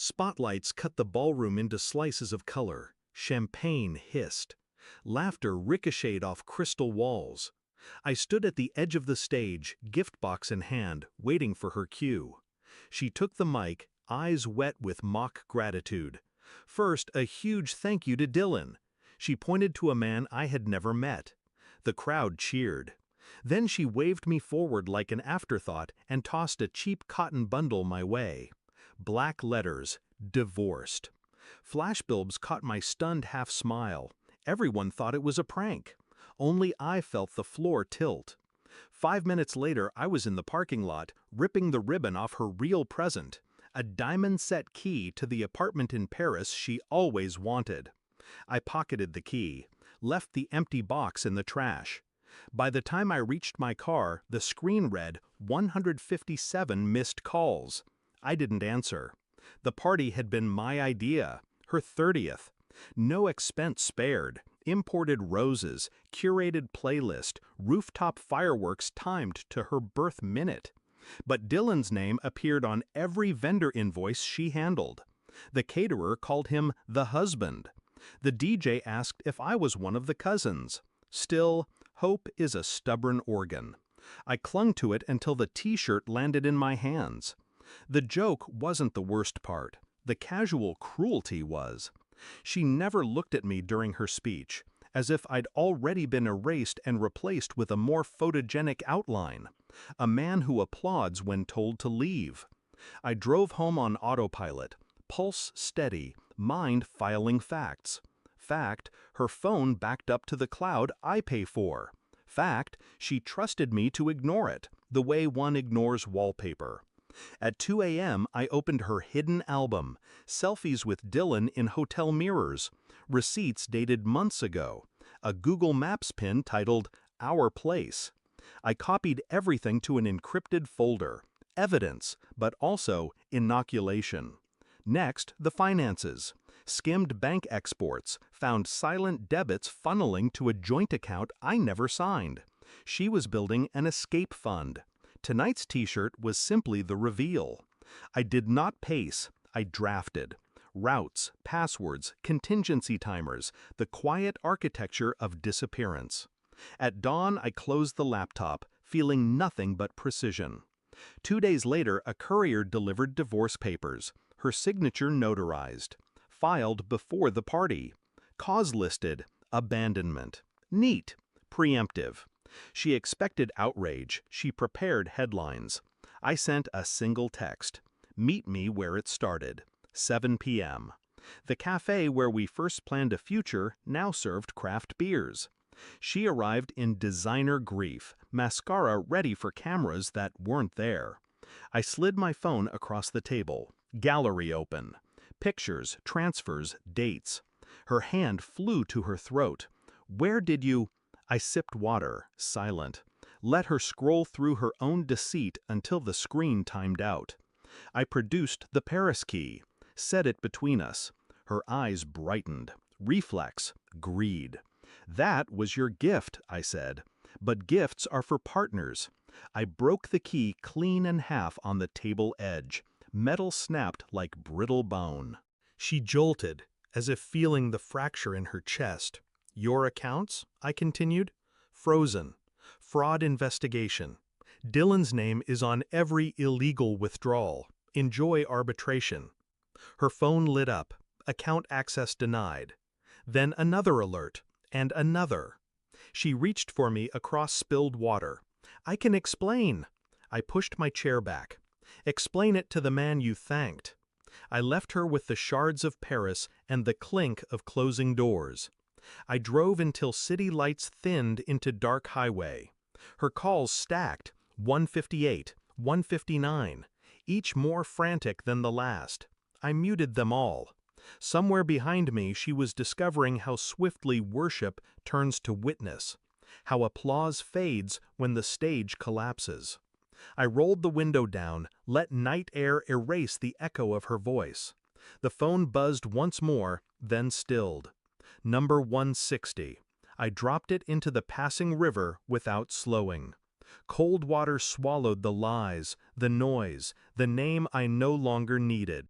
Spotlights cut the ballroom into slices of color. Champagne hissed. Laughter ricocheted off crystal walls. I stood at the edge of the stage, gift box in hand, waiting for her cue. She took the mic, eyes wet with mock gratitude. First, a huge thank you to Dylan. She pointed to a man I had never met. The crowd cheered. Then she waved me forward like an afterthought and tossed a cheap cotton bundle my way. Black letters, divorced. Flashbulbs caught my stunned half-smile. Everyone thought it was a prank. Only I felt the floor tilt. 5 minutes later, I was in the parking lot, ripping the ribbon off her real present, a diamond-set key to the apartment in Paris she always wanted. I pocketed the key, left the empty box in the trash. By the time I reached my car, the screen read 157 missed calls. I didn't answer. The party had been my idea, her 30th. No expense spared. Imported roses, curated playlist, rooftop fireworks timed to her birth minute. But Dylan's name appeared on every vendor invoice she handled. The caterer called him the husband. The DJ asked if I was one of the cousins. Still, hope is a stubborn organ. I clung to it until the t-shirt landed in my hands. The joke wasn't the worst part. The casual cruelty was. She never looked at me during her speech, as if I'd already been erased and replaced with a more photogenic outline, a man who applauds when told to leave. I drove home on autopilot, pulse steady, mind filing facts. Fact, her phone backed up to the cloud I pay for. Fact, she trusted me to ignore it, the way one ignores wallpaper. At 2 a.m., I opened her hidden album, selfies with Dylan in hotel mirrors, receipts dated months ago, a Google Maps pin titled Our Place. I copied everything to an encrypted folder, evidence, but also inoculation. Next, the finances. Skimmed bank exports, found silent debits funneling to a joint account I never signed. She was building an escape fund. Tonight's t-shirt was simply the reveal. I did not pace, I drafted. Routes, passwords, contingency timers, the quiet architecture of disappearance. At dawn, I closed the laptop, feeling nothing but precision. 2 days later, a courier delivered divorce papers, her signature notarized. Filed before the party. Cause listed, abandonment. Neat, preemptive. She expected outrage. She prepared headlines. I sent a single text. Meet me where it started. 7 p.m. The cafe where we first planned a future now served craft beers. She arrived in designer grief, mascara ready for cameras that weren't there. I slid my phone across the table. Gallery open. Pictures, transfers, dates. Her hand flew to her throat. Where did you... I sipped water, silent. Let her scroll through her own deceit until the screen timed out. I produced the Paris key, set it between us. Her eyes brightened. Reflex, greed. That was your gift, I said. But gifts are for partners. I broke the key clean in half on the table edge. Metal snapped like brittle bone. She jolted, as if feeling the fracture in her chest. Your accounts? I continued. Frozen. Fraud investigation. Dylan's name is on every illegal withdrawal. Enjoy arbitration. Her phone lit up. Account access denied. Then another alert. And another. She reached for me across spilled water. I can explain. I pushed my chair back. Explain it to the man you thanked. I left her with the shards of Paris and the clink of closing doors. I drove until city lights thinned into dark highway. Her calls stacked, 158, 159, each more frantic than the last. I muted them all. Somewhere behind me she was discovering how swiftly worship turns to witness, how applause fades when the stage collapses. I rolled the window down, let night air erase the echo of her voice. The phone buzzed once more, then stilled. Number 160. I dropped it into the passing river without slowing. Cold water swallowed the lies, the noise, the name I no longer needed.